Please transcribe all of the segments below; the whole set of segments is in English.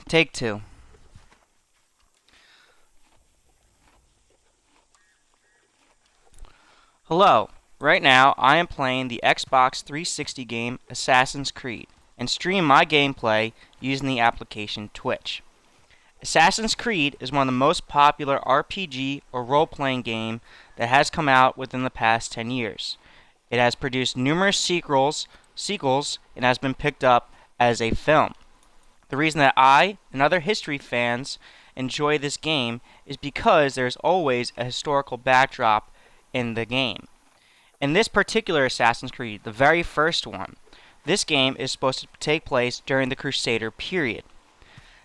Take two. Hello. Right now, I am playing the Xbox 360 game Assassin's Creed and stream my gameplay using the application Twitch. Assassin's Creed is one of the most popular RPG or role-playing game that has come out within the past 10 years. It has produced numerous sequels, and has been picked up as a film. The reason that I and other history fans enjoy this game is because there's always a historical backdrop in the game. In this particular Assassin's Creed, the very first one, this game is supposed to take place during the Crusader period.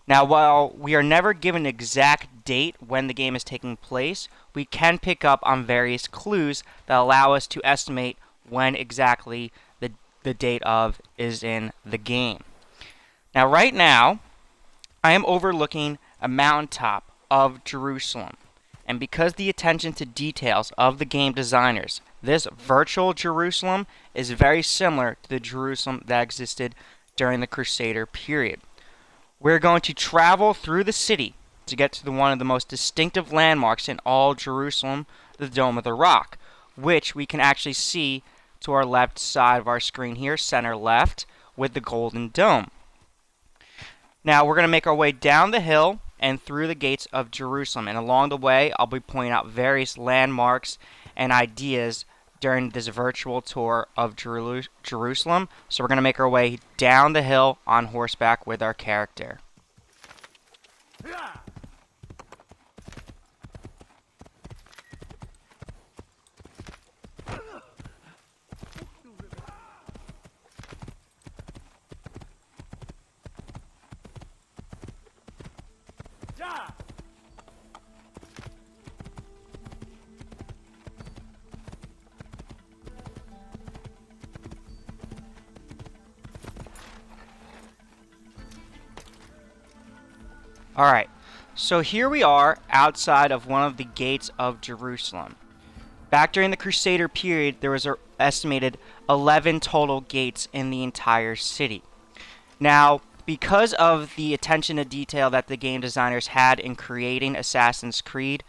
Now, while we are never given an exact date when the game is taking place, we can pick up on various clues that allow us to estimate when exactly the date of is in the game. Now, right now, I am overlooking a mountaintop of Jerusalem. And because the attention to details of the game designers, this virtual Jerusalem is very similar to the Jerusalem that existed during the Crusader period. We're going to travel through the city to get to one of the most distinctive landmarks in all Jerusalem, the Dome of the Rock, which we can actually see to our left side of our screen here, center left, with the golden dome. Now we're going to make our way down the hill and through the gates of Jerusalem, and along the way I'll be pointing out various landmarks and ideas during this virtual tour of Jerusalem. So we're going to make our way down the hill on horseback with our character. Alright, so here we are outside of one of the gates of Jerusalem. Back during the Crusader period, there was an estimated 11 total gates in the entire city. Now, because of the attention to detail that the game designers had in creating Assassin's Creed,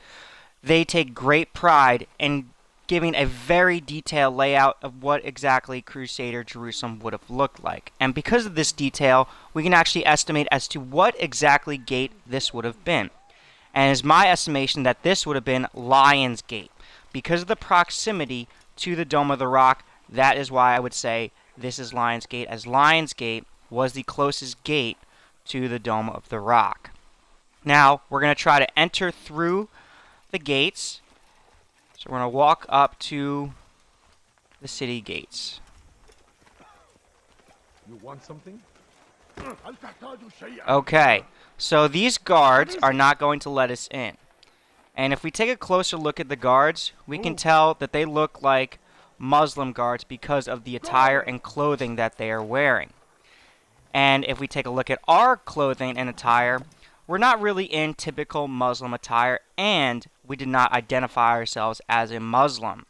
they take great pride in giving a very detailed layout of what exactly Crusader Jerusalem would have looked like. And because of this detail, we can actually estimate as to what exactly gate this would have been. And it's my estimation that this would have been Lion's Gate. Because of the proximity to the Dome of the Rock, that is why I would say this is Lion's Gate, as Lion's Gate was the closest gate to the Dome of the Rock. Now, we're going to try to enter through the gates. So we're going to walk up to the city gates. You want something? Okay, so these guards are not going to let us in. And if we take a closer look at the guards, we can tell that they look like Muslim guards because of the attire and clothing that they are wearing. And if we take a look at our clothing and attire, we're not really in typical Muslim attire, and we did not identify ourselves as a Muslim.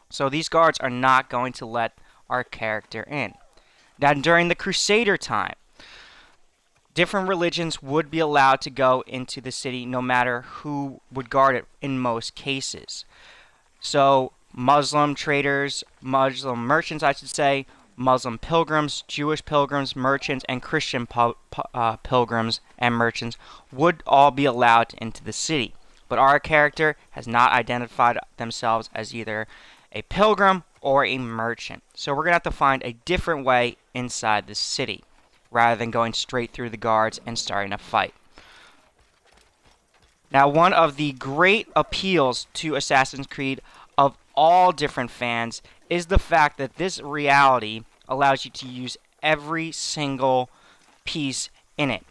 So these guards are not going to let our character in. Now, during the Crusader time, different religions would be allowed to go into the city no matter who would guard it in most cases. So Muslim traders, Muslim merchants, I should say, Muslim pilgrims, Jewish pilgrims, merchants, and Christian pilgrims and merchants would all be allowed into the city. But our character has not identified themselves as either a pilgrim or a merchant. So we're going to have to find a different way inside the city, rather than going straight through the guards and starting a fight. Now, one of the great appeals to Assassin's Creed of all different fans is the fact that this reality allows you to use every single piece in it.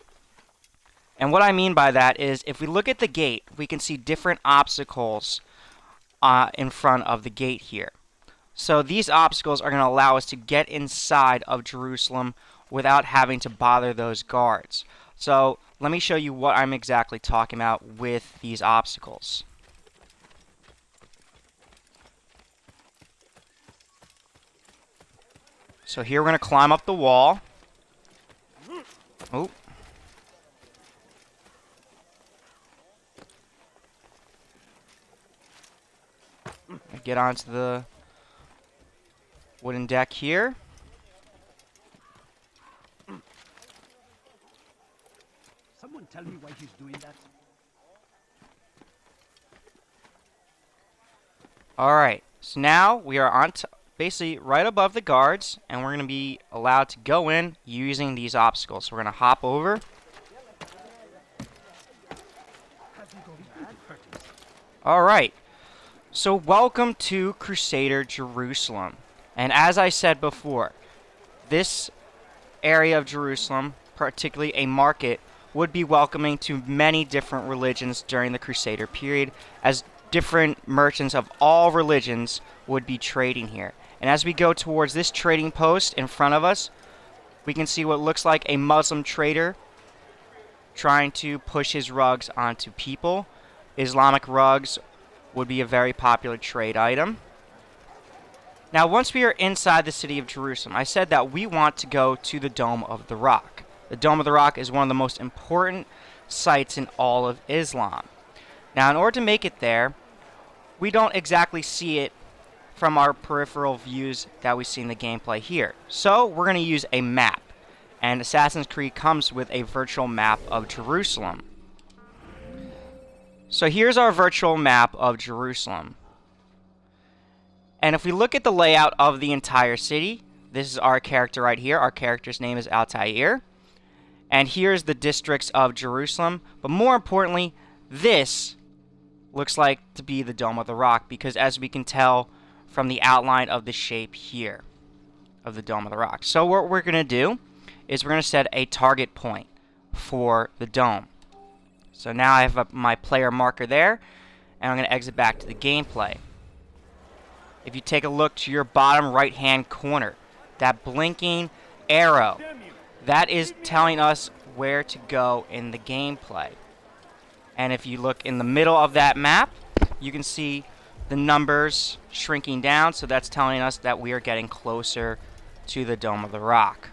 And what I mean by that is, if we look at the gate, we can see different obstacles in front of the gate here. So these obstacles are going to allow us to get inside of Jerusalem without having to bother those guards. So let me show you what I'm exactly talking about with these obstacles. So here we're going to climb up the wall. Oh. get onto the wooden deck here. Someone tell me why he's doing that? Alright, so now we are on basically right above the guards, and we're going to be allowed to go in using these obstacles. So we're going to hop over. Alright, so welcome to Crusader Jerusalem. And as I said before, this area of Jerusalem, particularly a market, would be welcoming to many different religions during the Crusader period, as different merchants of all religions would be trading here. And as we go towards this trading post in front of us, we can see what looks like a Muslim trader trying to push his rugs onto people. Islamic rugs would be a very popular trade item. Now, once we are inside the city of Jerusalem, I said that we want to go to the Dome of the Rock. The Dome of the Rock is one of the most important sites in all of Islam. Now, in order to make it there, we don't exactly see it from our peripheral views that we see in the gameplay here. So, we're going to use a map. And Assassin's Creed comes with a virtual map of Jerusalem. So, here's our virtual map of Jerusalem. And if we look at the layout of the entire city, this is our character right here. Our character's name is Altair. And here's the districts of Jerusalem. But more importantly, this looks like to be the Dome of the Rock, because as we can tell from the outline of the shape here of the Dome of the Rock. So what we're going to do is we're going to set a target point for the dome. So now I have my player marker there, and I'm going to exit back to the gameplay. If you take a look to your bottom right hand corner, that blinking arrow, that is telling us where to go in the gameplay. And if you look in the middle of that map, you can see the numbers shrinking down, so that's telling us that we are getting closer to the Dome of the Rock.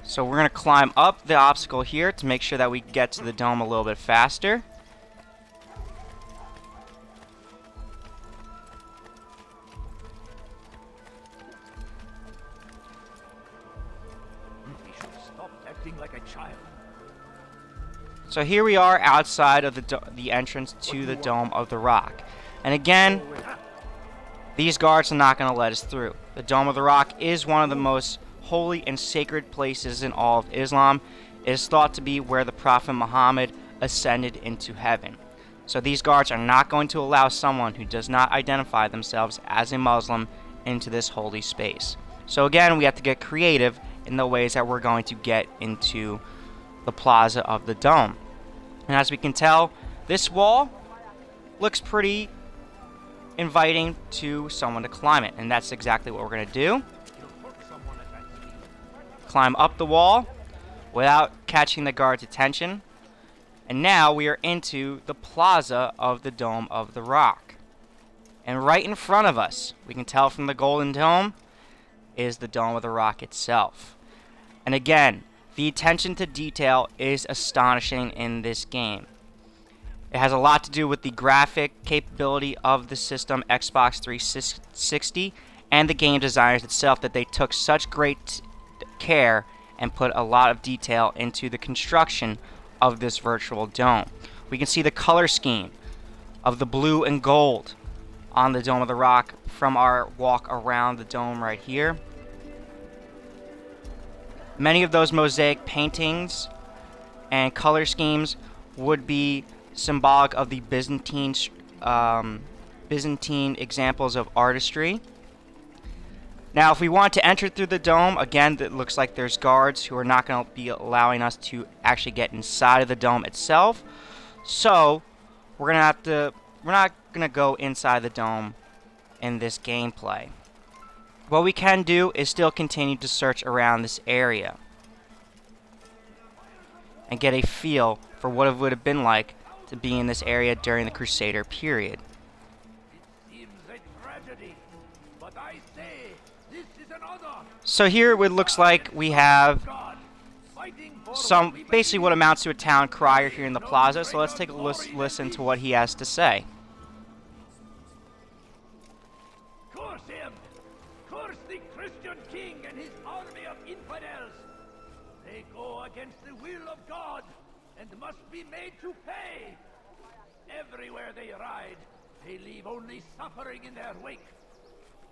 So we're going to climb up the obstacle here to make sure that we get to the dome a little bit faster. Like a child. So here we are outside of the entrance to the Dome of the Rock. And again, these guards are not going to let us through. The Dome of the Rock is one of the most holy and sacred places in all of Islam. It is thought to be where the Prophet Muhammad ascended into heaven. So these guards are not going to allow someone who does not identify themselves as a Muslim into this holy space. So again, we have to get creative in the ways that we're going to get into the plaza of the dome. And as we can tell, this wall looks pretty inviting to someone to climb it, and that's exactly what we're going to do. Climb up the wall without catching the guard's attention. And now we are into the plaza of the Dome of the Rock. And right in front of us, we can tell from the golden dome, is the Dome of the Rock itself. And again, the attention to detail is astonishing in this game. It has a lot to do with the graphic capability of the system, Xbox 360, and the game designers itself, that they took such great care and put a lot of detail into the construction of this virtual dome. We can see the color scheme of the blue and gold on the Dome of the Rock from our walk around the dome right here. Many of those mosaic paintings and color schemes would be symbolic of the Byzantine examples of artistry. Now, if we want to enter through the dome, again, it looks like there's guards who are not going to be allowing us to actually get inside of the dome itself. So, we're not going to go inside the dome in this gameplay. What we can do is still continue to search around this area and get a feel for what it would have been like to be in this area during the Crusader period. It seems a tragedy, but I say this is an honor. So here it looks like we have God, fighting for some basically what amounts to a town crier here in the plaza. So let's take a listen to what he has to say. Curse him! Curse the Christian king and his army of infidels! They go against the will of God and must be made to pay. Everywhere they ride, they leave only suffering in their wake.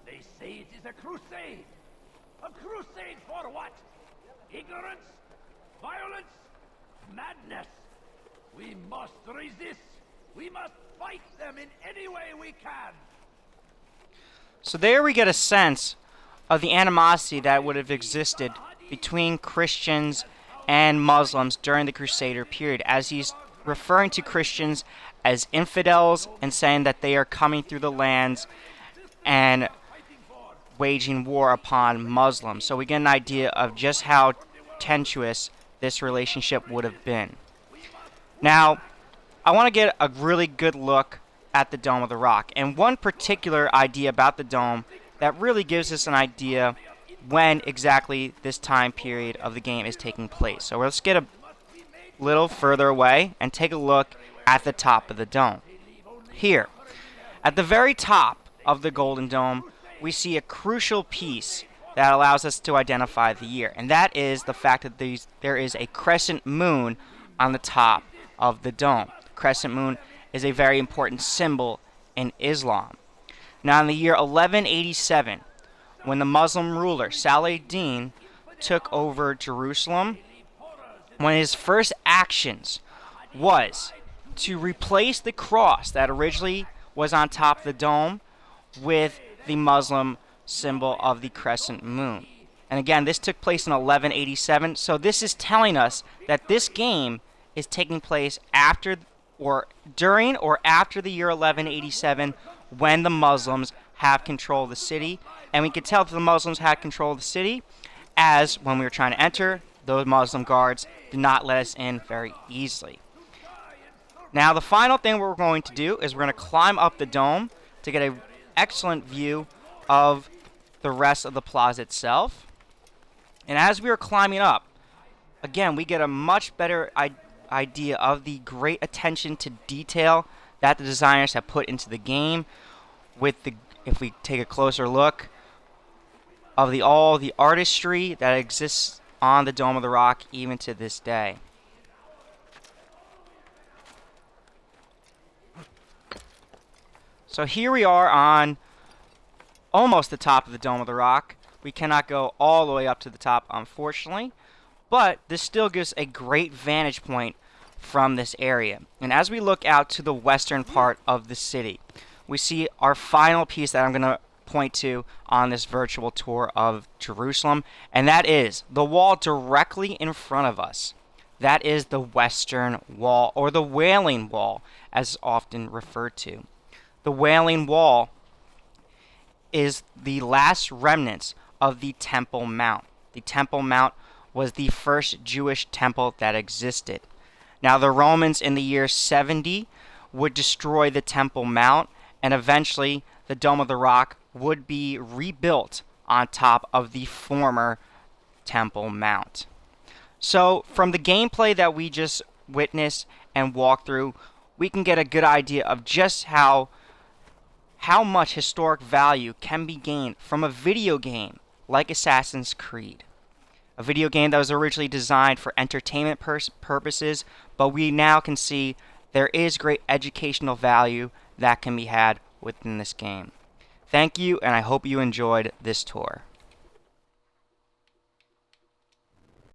They say it is a crusade. A crusade for what? Ignorance? Violence? Madness? We must resist. We must fight them in any way we can. So there we get a sense of the animosity that would have existed between Christians and Muslims during the Crusader period, as he's referring to Christians as infidels and saying that they are coming through the lands and waging war upon Muslims. So we get an idea of just how tenuous this relationship would have been. Now, I want to get a really good look at the Dome of the Rock, and one particular idea about the dome that really gives us an idea when exactly this time period of the game is taking place. So let's get a little further away and take a look at the top of the dome. Here, at the very top of the Golden Dome, we see a crucial piece that allows us to identify the year, and that is the fact that there is a crescent moon on the top of the dome. The crescent moon is a very important symbol in Islam. Now, in the year 1187, when the Muslim ruler Saladin took over Jerusalem, one of his first actions was to replace the cross that originally was on top of the dome with the Muslim symbol of the crescent moon. And again, this took place in 1187, so this is telling us that this game is taking place after or during or after the year 1187, when the Muslims have control of the city. And we could tell that the Muslims had control of the city, as when we were trying to enter, those Muslim guards did not let us in very easily. Now, the final thing we're going to do is we're going to climb up the dome to get an excellent view of the rest of the plaza itself. And as we are climbing up, again, we get a much better idea of the great attention to detail that the designers have put into the game. If we take a closer look of all the artistry that exists on the Dome of the Rock even to this day. So here we are on almost the top of the Dome of the Rock. We cannot go all the way up to the top, unfortunately, but this still gives a great vantage point from this area. And as we look out to the western part of the city, we see our final piece that I'm going to point to on this virtual tour of Jerusalem, and that is the wall directly in front of us. That is the Western Wall, or the Wailing Wall, as often referred to. The Wailing Wall is the last remnants of the Temple Mount. The Temple Mount was the first Jewish temple that existed. Now, the Romans in the year 70 would destroy the Temple Mount, and eventually the Dome of the Rock would be rebuilt on top of the former Temple Mount. So, from the gameplay that we just witnessed and walked through, we can get a good idea of just how much historic value can be gained from a video game like Assassin's Creed. A video game that was originally designed for entertainment purposes, but we now can see there is great educational value that can be had within this game. Thank you, and I hope you enjoyed this tour.